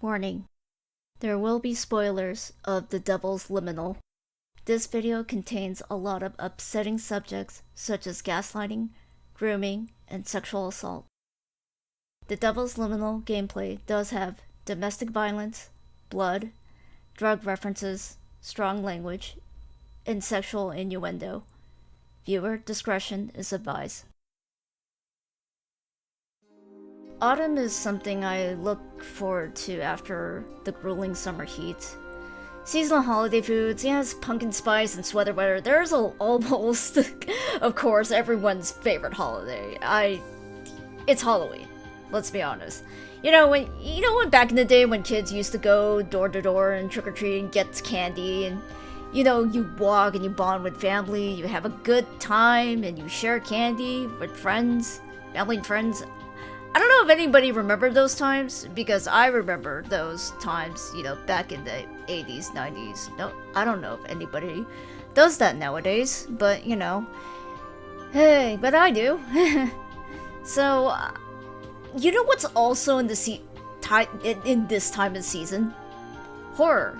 Warning. There will be spoilers of The Devil's Liminal. This video contains a lot of upsetting subjects such as gaslighting, grooming, and sexual assault. The Devil's Liminal gameplay does have domestic violence, blood, drug references, strong language, and sexual innuendo. Viewer discretion is advised. Autumn is something I look forward to after the grueling summer heat. Seasonal holiday foods, yes, pumpkin spice and sweater weather. There's almost, of course, everyone's favorite holiday. It's Halloween. Let's be honest. When back in the day when kids used to go door to door and trick or treat and get candy, and you walk and you bond with family, you have a good time, and you share candy with friends, family and friends. I don't know if anybody remembered those times, because I remember those times, back in the 80s, 90s. No, I don't know if anybody does that nowadays, but, hey, but I do. So, what's also in the in this time of season? Horror.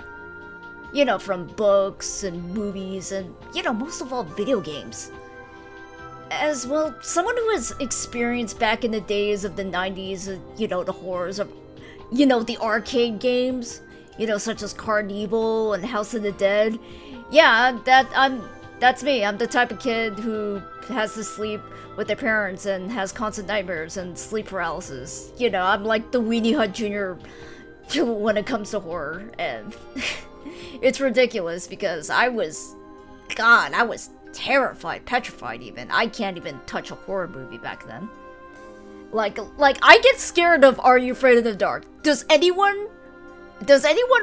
From books and movies and, most of all, video games. As well, someone who has experienced back in the days of the 90s, the horrors of, the arcade games, such as Carnival and House of the Dead. Yeah, that's me. I'm the type of kid who has to sleep with their parents and has constant nightmares and sleep paralysis. I'm like the Weenie Hut Jr. when it comes to horror, and it's ridiculous because I was terrified, petrified even. I can't even touch a horror movie back then. Like I get scared of Are You Afraid of the Dark? Does anyone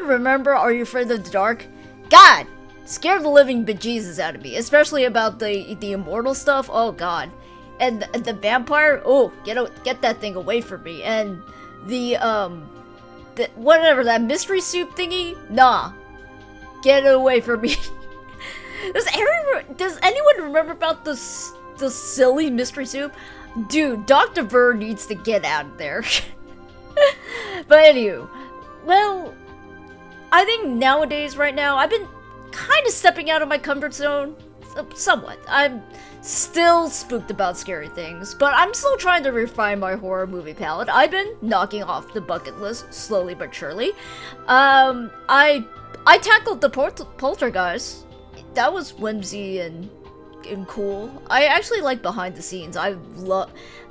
remember Are You Afraid of the Dark? God, scared the living bejesus out of me, especially about the immortal stuff. Oh god. And the vampire, oh, get that thing away from me. And the whatever, that mystery soup thingy, nah. Get it away from me. Does anyone remember about the silly mystery soup? Dude, Dr. Ver needs to get out of there. But anywho, well, I think nowadays, right now, I've been kind of stepping out of my comfort zone. Somewhat. I'm still spooked about scary things, but I'm still trying to refine my horror movie palette. I've been knocking off the bucket list slowly but surely. I tackled the Poltergeist. That was whimsy and cool. I actually like behind the scenes.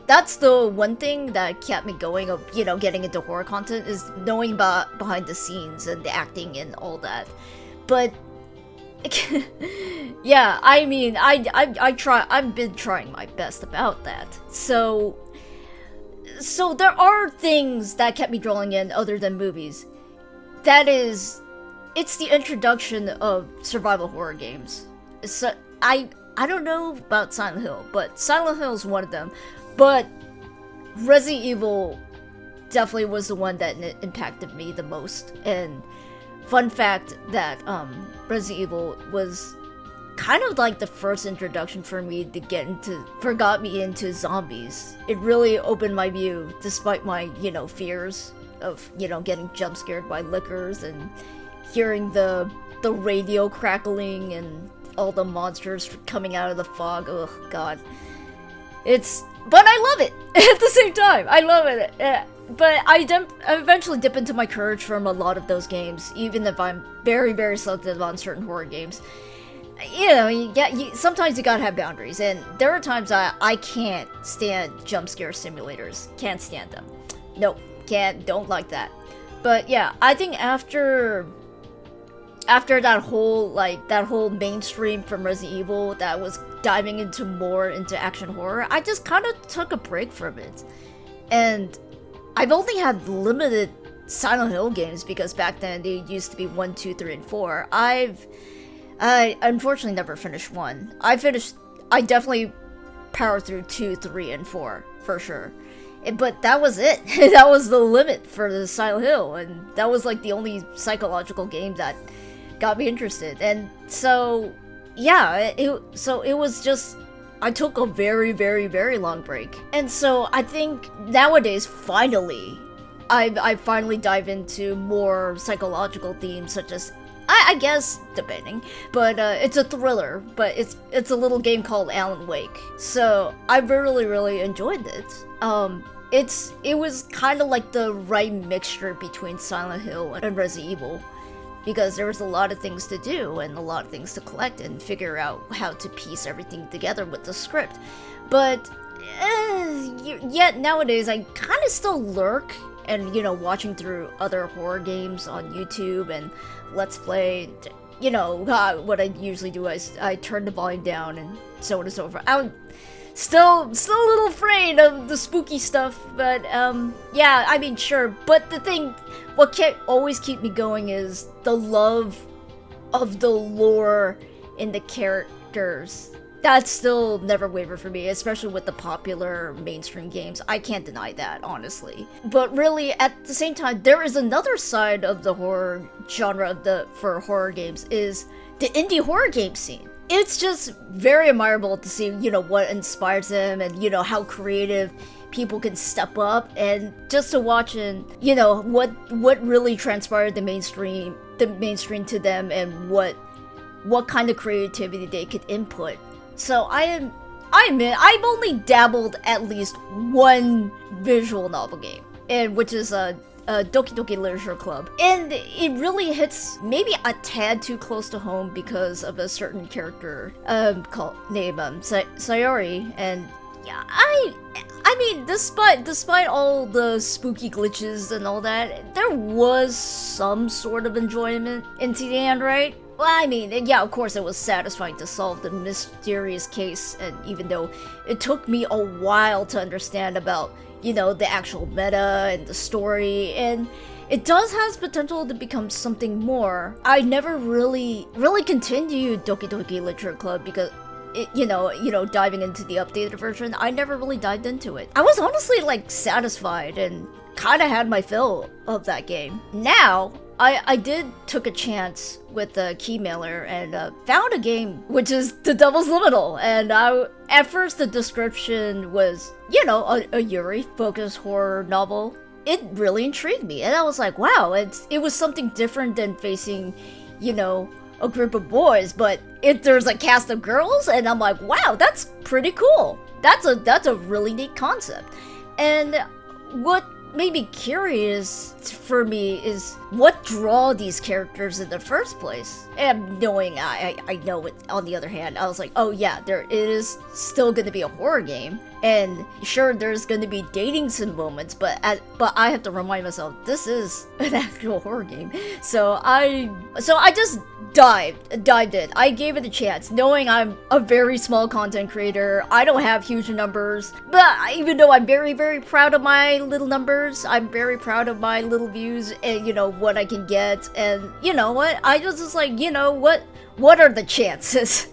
That's the one thing that kept me going of, getting into horror content, is knowing about behind the scenes and the acting and all that. But yeah, I mean, I've been trying my best about that. So there are things that kept me drawing in other than movies. It's the introduction of survival horror games. So I don't know about Silent Hill, but Silent Hill is one of them. But Resident Evil definitely was the one that impacted me the most. And fun fact that Resident Evil was kind of like the first introduction for me to got me into zombies. It really opened my view, despite my, fears of, getting jump scared by lickers and hearing the radio crackling and all the monsters coming out of the fog. Oh god. But I love it at the same time. I love it. But I eventually dip into my courage from a lot of those games, even if I'm very, very selective on certain horror games. Sometimes you gotta have boundaries, and there are times I can't stand jump scare simulators. Can't stand them. Nope, don't like that. But yeah, I think after that whole mainstream from Resident Evil that was diving into action horror, I just kind of took a break from it. And I've only had limited Silent Hill games because back then they used to be 1, 2, 3, and 4. I unfortunately never finished 1. I definitely powered through 2, 3, and 4 for sure. But that was it. That was the limit for the Silent Hill, and that was like the only psychological game that got me interested. And so yeah, it was just, I took a very, very, very long break. And so I think nowadays, finally, I finally dive into more psychological themes such as I guess depending, but it's a thriller. But it's a little game called Alan Wake. So I really enjoyed it. It was kind of like the right mixture between Silent Hill and Resident Evil, because there was a lot of things to do and a lot of things to collect and figure out how to piece everything together with the script. But yet nowadays I kind of still lurk and, you know, watching through other horror games on YouTube and Let's Play, you know, what I usually do is I turn the volume down and so on and so forth. I'm still a little afraid of the spooky stuff, but yeah, I mean, sure. But the thing, what can always keep me going is the love of the lore in the characters. That's still never wavered for me, especially with the popular mainstream games. I can't deny that, honestly. But really, at the same time, there is another side of the horror genre for horror games, is the indie horror game scene. It's just very admirable to see, you know, what inspires them and, you know, how creative people can step up, and just to watch and, you know, what really transpired the mainstream to them, and what kind of creativity they could input. So I admit, I've only dabbled at least one visual novel game, and which is Doki Doki Literature Club. And it really hits maybe a tad too close to home because of a certain character named Sayori. And yeah, I mean, despite all the spooky glitches and all that, there was some sort of enjoyment into the end, right? Well, I mean, yeah, of course it was satisfying to solve the mysterious case, and even though it took me a while to understand about, you know, the actual meta and the story, and it does have potential to become something more. I never really continued Doki Doki Literature Club because it, you know, diving into the updated version, I never really dived into it. I was honestly like satisfied and kind of had my fill of that game. Now, I did took a chance with the Keymailer and found a game which is The Devil's Liminal, and at first the description was, you know, a Yuri-focused horror novel. It really intrigued me, and I was like, wow, it was something different than facing, you know, a group of boys, but if there's a cast of girls, and I'm like, wow, that's pretty cool. That's a really neat concept. And what made me curious for me is what draw these characters in the first place. And knowing I know it, on the other hand, I was like, oh yeah, it is still gonna be a horror game. And sure, there's gonna be dating sim moments, but I have to remind myself, this is an actual horror game. So I just dived in. I gave it a chance, knowing I'm a very small content creator. I don't have huge numbers, but even though I'm very, very proud of my little numbers, I'm very proud of my little views and, you know, what I can get. And you know what? I was just like, you know, what are the chances?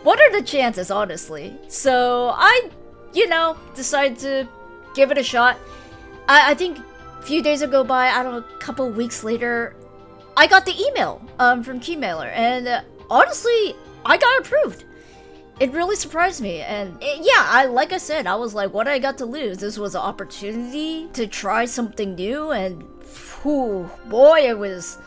What are the chances, honestly? So I, you know, decided to give it a shot. I think a few days ago by, I don't know, a couple weeks later, I got the email from Keymailer, and honestly, I got approved. It really surprised me, and yeah, like I said, I was like, what I got to lose? This was an opportunity to try something new, and whew, boy, it was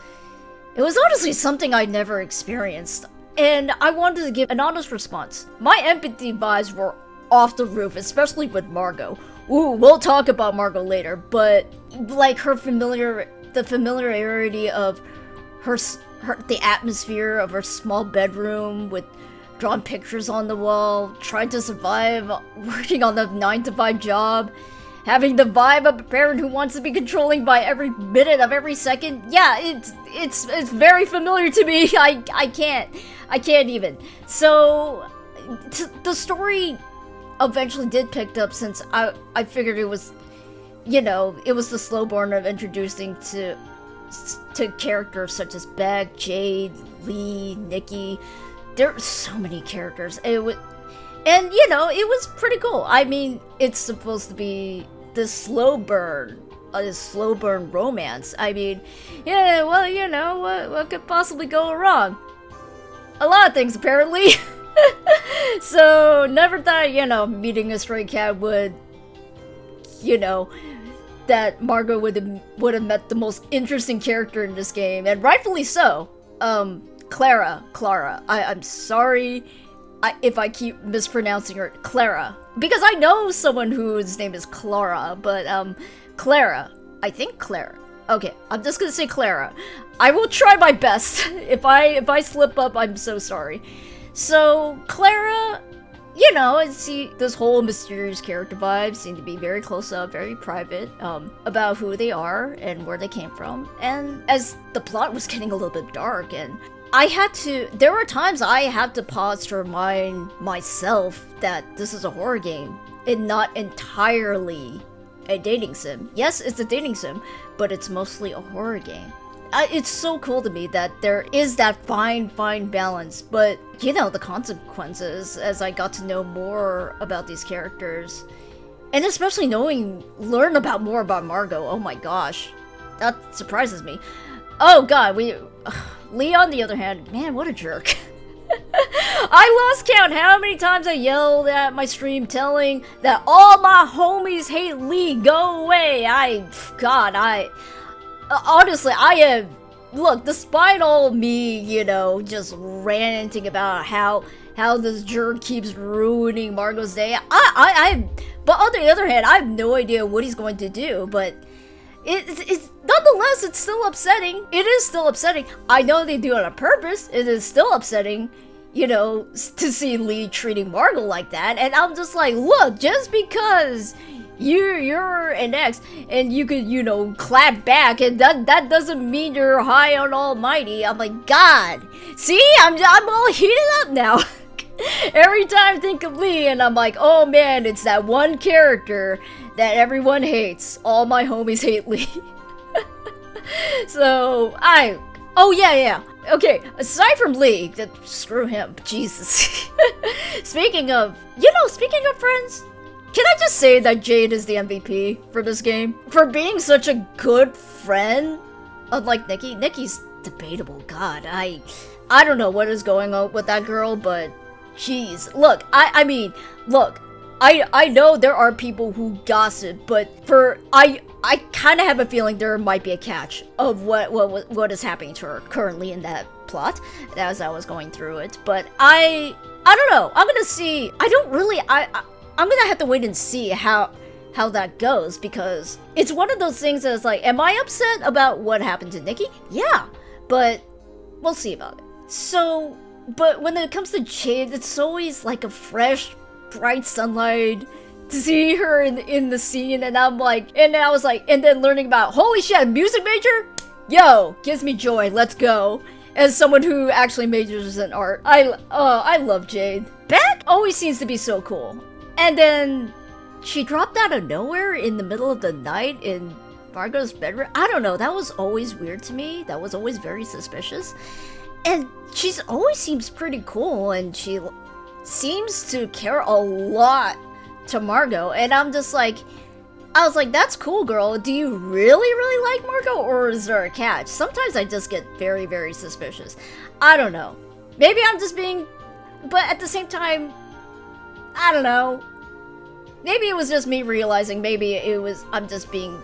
honestly something I'd never experienced. And I wanted to give an honest response. My empathy vibes were off the roof, especially with Margot. Ooh, we'll talk about Margot later, but like the familiarity of the atmosphere of her small bedroom with drawn pictures on the wall, trying to survive working on the 9-to-5 job, having the vibe of a parent who wants to be controlling by every minute of every second. Yeah, it's very familiar to me. I can't even. So the story eventually did pick up, since I figured it was, you know, it was the slow burn of introducing to characters such as Beck, Jade, Lee, Nikki. There are so many characters. And you know, it was pretty cool. I mean, it's supposed to be this slow burn romance. I mean, yeah, well, you know, what could possibly go wrong? A lot of things, apparently. So, never thought, you know, meeting a stray cat would, you know, that Margot would have met the most interesting character in this game, and rightfully so. Clara. I'm sorry if I keep mispronouncing her. Clara. Because I know someone whose name is Clara, but, Clara. I think Clara. Okay, I'm just gonna say Clara. I will try my best. If I slip up, I'm so sorry. So, Clara, you know, see, this whole mysterious character vibe seemed to be very close up, very private, about who they are and where they came from. And as the plot was getting a little bit dark, and there were times I had to pause to remind myself that this is a horror game and not entirely a dating sim. Yes, it's a dating sim, but it's mostly a horror game. It's so cool to me that there is that fine balance, but, you know, the consequences as I got to know more about these characters, and especially learn about more about Margot. Oh my gosh, that surprises me. Oh god, Lee, on the other hand, man, what a jerk. I lost count how many times I yelled at my stream telling that all my homies hate Lee, go away. Honestly, I am, look, despite all me, you know, just ranting about how this jerk keeps ruining Margot's day, but on the other hand, I have no idea what he's going to do, but it's nonetheless, it's still upsetting. It is still upsetting. I know they do it on purpose. It is still upsetting, you know, to see Lee treating Margot like that, and I'm just like, look, just because you're an ex and you could, you know, clap back, and that doesn't mean you're high on almighty. I'm like, god, see, I'm all heated up now. Every time I think of Lee, and I'm like, oh man, it's that one character that everyone hates. All my homies hate Lee. So oh yeah, okay, aside from Lee, screw him, Jesus. Speaking of friends, can I just say that Jade is the MVP for this game? For being such a good friend, unlike Nikki. Nikki's debatable, god, I don't know what is going on with that girl, but jeez, look, I mean, look, I know there are people who gossip, but I kind of have a feeling there might be a catch of what is happening to her currently in that plot as I was going through it. But I don't know. I'm gonna see. I'm gonna have to wait and see how that goes, because it's one of those things that's like, am I upset about what happened to Nikki? Yeah, but we'll see about it. So, but when it comes to Jade, it's always like a fresh, bright sunlight to see her in the scene, and I was like, and then learning about, holy shit, music major? Yo, gives me joy, let's go. As someone who actually majors in art, I love Jade. Beth always seems to be so cool. And then she dropped out of nowhere in the middle of the night in Margot's bedroom. I don't know, that was always weird to me. That was always very suspicious. And she's always seems pretty cool, and she seems to care a lot to Margot, and I was like, that's cool, girl. Do you really like Margot, or is there a catch? Sometimes I just get very, very suspicious. I don't know. Maybe I'm just being, but at the same time, I don't know. Maybe it was just me realizing, I'm just being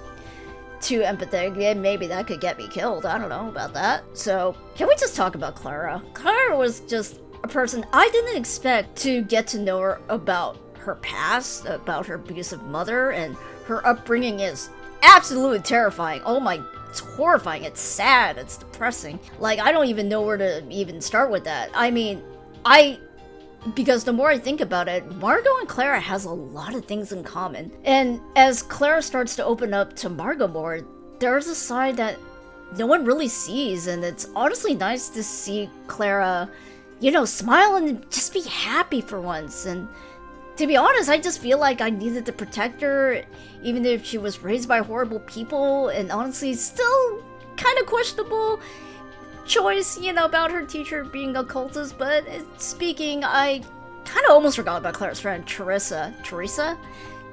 too empathetic, and maybe that could get me killed. I don't know about that. So, can we just talk about Clara? Clara was just a person I didn't expect to get to know her about her past, about her abusive mother, and her upbringing is absolutely terrifying. Oh my, it's horrifying, it's sad, it's depressing. Like, I don't even know where to even start with that. I mean, because the more I think about it, Margot and Clara has a lot of things in common. And as Clara starts to open up to Margot more, there's a side that no one really sees, and it's honestly nice to see Clara, you know, smile and just be happy for once. And to be honest, I just feel like I needed to protect her, even if she was raised by horrible people, and honestly still kind of questionable choice, you know, about her teacher being a cultist. But speaking, I kind of almost forgot about Clara's friend, Teresa?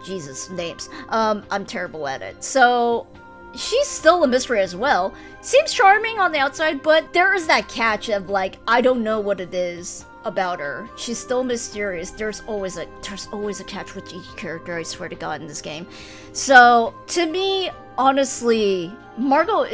Jesus, names. I'm terrible at it. So, she's still a mystery as well. Seems charming on the outside, but there is that catch of, like, I don't know what it is about her. She's still mysterious. There's always a catch with each character, I swear to God, in this game. So, to me, honestly, Margot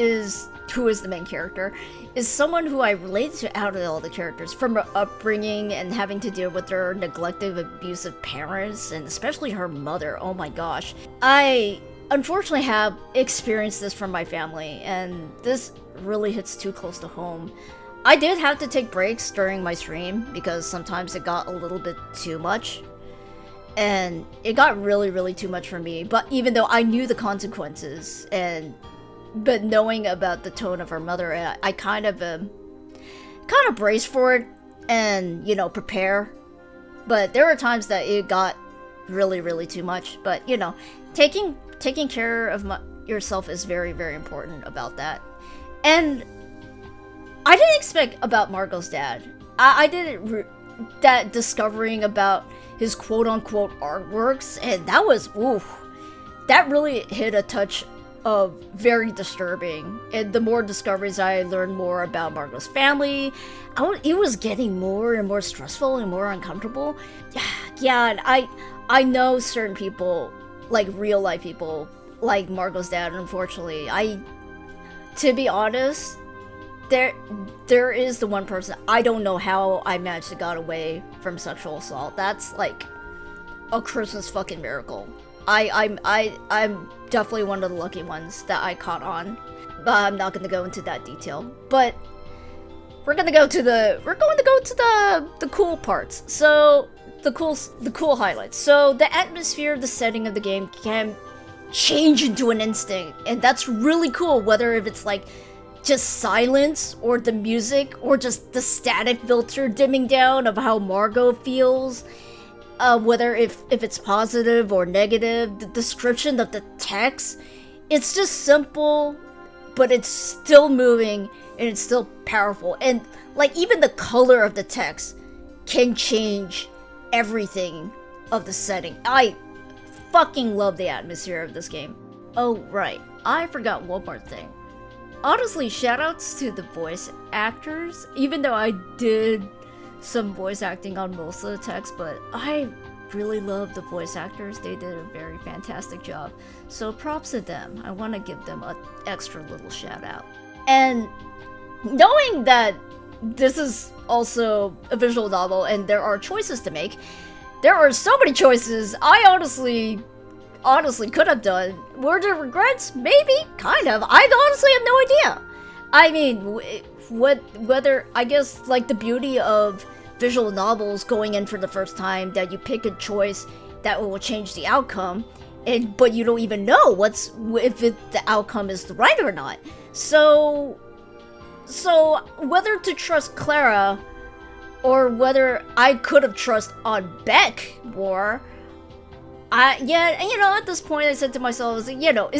who is the main character, is someone who I relate to out of all the characters, from her upbringing and having to deal with her neglective, abusive parents, and especially her mother. Oh my gosh. I unfortunately have experienced this from my family, and this really hits too close to home. I did have to take breaks during my stream because sometimes it got a little bit too much. And it got really, really too much for me. But even though I knew the consequences, but knowing about the tone of her mother, I kind of brace for it and, you know, prepare. But there were times that it got really, really too much. But, you know, taking care of yourself is very, very important about that. And I didn't expect about Margot's dad. I didn't that discovering about his quote-unquote artworks, and that was, oof, that really hit a touch of very disturbing. And the more discoveries I learned more about Margot's family, it was getting more and more stressful and more uncomfortable. Yeah, and I know certain people, like real life people, like Margot's dad, unfortunately. To be honest, there is the one person, I don't know how I managed to get away from sexual assault. That's like a Christmas fucking miracle. I'm definitely one of the lucky ones that I caught on. But I'm not gonna go into that detail. But we're going to go to the cool parts. So the cool highlights. So the atmosphere, the setting of the game can change into an instant, and that's really cool, whether if it's like just silence or the music or just the static filter dimming down of how Margot feels, whether if it's positive or negative, the description of the text, it's just simple, but it's still moving and it's still powerful. And like even the color of the text can change everything of the setting. I fucking love the atmosphere of this game. Oh right, I forgot one more thing. Honestly, shoutouts to the voice actors, even though I did some voice acting on most of the text, but I really love the voice actors. They did a very fantastic job. So props to them. I want to give them an extra little shout out. And knowing that this is also a visual novel and there are choices to make, there are so many choices I honestly could have done. Were there regrets? Maybe, kind of. I honestly have no idea. I mean, whether, I guess, like the beauty of visual novels going in for the first time, that you pick a choice that will change the outcome, but you don't even know the outcome is right or not. So whether to trust Clara or whether I could have trusted on Beck more, at this point I said to myself, is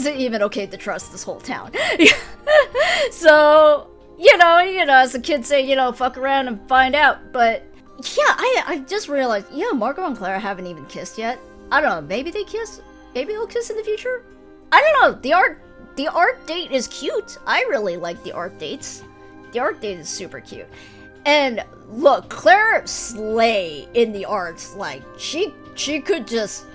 it even okay to trust this whole town? So, as the kids say, fuck around and find out. But yeah, I just realized, Margot and Clara haven't even kissed yet. I don't know, maybe they kiss? Maybe they'll kiss in the future? I don't know, the art date is cute. I really like the art dates. The art date is super cute. And look, Claire slay in the arts. Like, she could just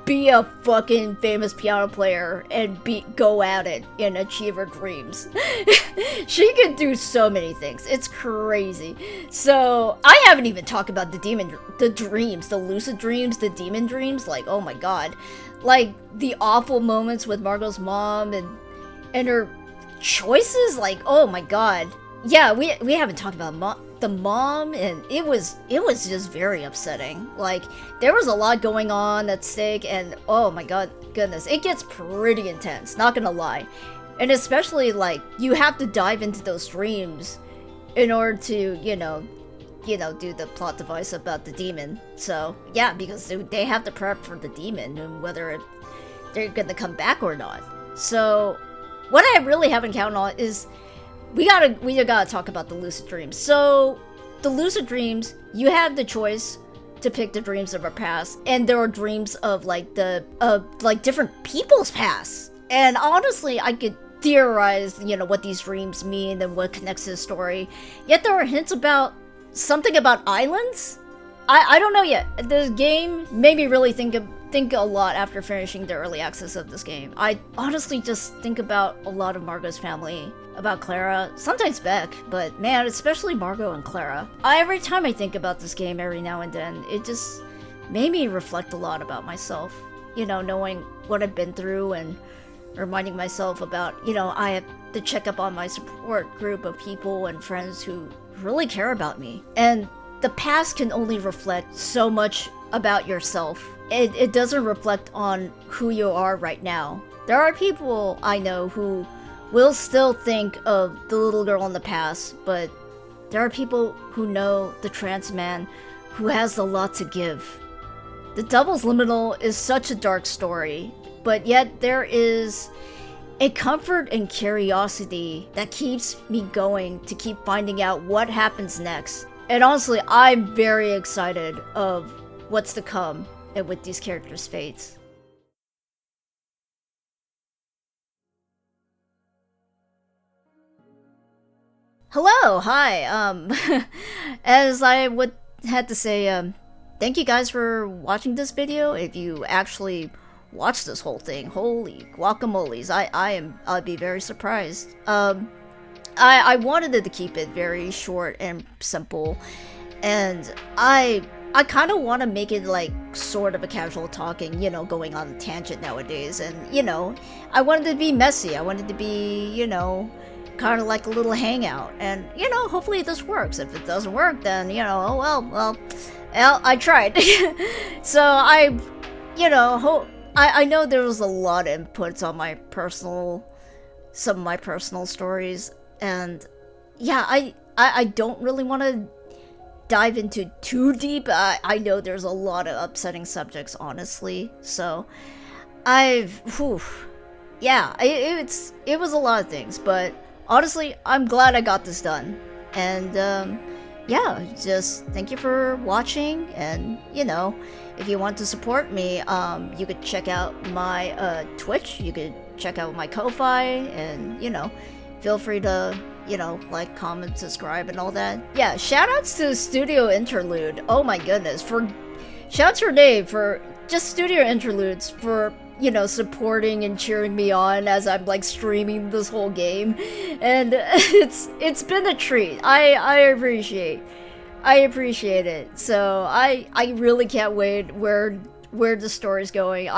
be a fucking famous piano player and go at it and achieve her dreams. She can do so many things. It's crazy. So I haven't even talked about the dreams, the lucid dreams, the demon dreams. Like, oh my god, like the awful moments with Margot's mom and her choices. Like, oh my god. Yeah, we haven't talked about the mom, and it was just very upsetting. Like, there was a lot going on at stake, and oh my goodness, it gets pretty intense, not gonna lie. And especially, like, you have to dive into those dreams in order to, do the plot device about the demon. So, yeah, because they have to prep for the demon, and whether they're gonna come back or not. So, what I really haven't counted on is we gotta talk about the lucid dreams. So, the lucid dreams, you have the choice to pick the dreams of our past, and there are dreams of different people's past. And honestly, I could theorize, what these dreams mean and what connects to the story. Yet there are hints about something about islands? I don't know yet. This game made me really think a lot after finishing the early access of this game. I honestly just think about a lot of Margot's family, about Clara, sometimes Beck, but man, especially Margot and Clara. Every time I think about this game every now and then, it just made me reflect a lot about myself. You know, knowing what I've been through and reminding myself about, you know, I have to check up on my support group of people and friends who really care about me. And the past can only reflect so much about yourself. It doesn't reflect on who you are right now. There are people I know who will still think of the little girl in the past, but there are people who know the trans man who has a lot to give. The Devil's Liminal is such a dark story, but yet there is a comfort and curiosity that keeps me going to keep finding out what happens next. And honestly, I'm very excited of what's to come and with these characters' fates. Hello, hi. As I would had to say, thank you guys for watching this video. If you actually watched this whole thing, holy guacamoles, I'd be very surprised. I wanted it to keep it very short and simple, and I kind of want to make it like sort of a casual talking, you know, going on a tangent nowadays, and you know, I wanted it to be messy. I wanted it to be, you know, kind of like a little hangout, and you know, hopefully this works. If it doesn't work, then you know, oh well, I tried. So you know, I know there was a lot of inputs on some of my personal stories. And yeah, I don't really want to dive into too deep. I know there's a lot of upsetting subjects, honestly. So yeah, it was a lot of things, but honestly, I'm glad I got this done. And yeah, just thank you for watching. And you know, if you want to support me, you could check out my Twitch. You could check out my Ko-Fi, and you know, feel free to, you know, like, comment, subscribe, and all that. Yeah, shoutouts to Studio Interlude. Oh my goodness. Shout to Renee for just Studio Interludes for, you know, supporting and cheering me on as I'm like streaming this whole game. And it's been a treat. I appreciate it. So I really can't wait where the story's going.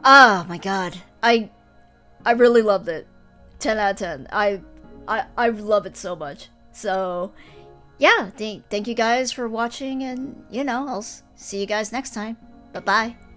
Oh my god. I really loved it. 10 out of 10. I love it so much. So yeah, thank you guys for watching, and you know, I'll see you guys next time. Bye bye.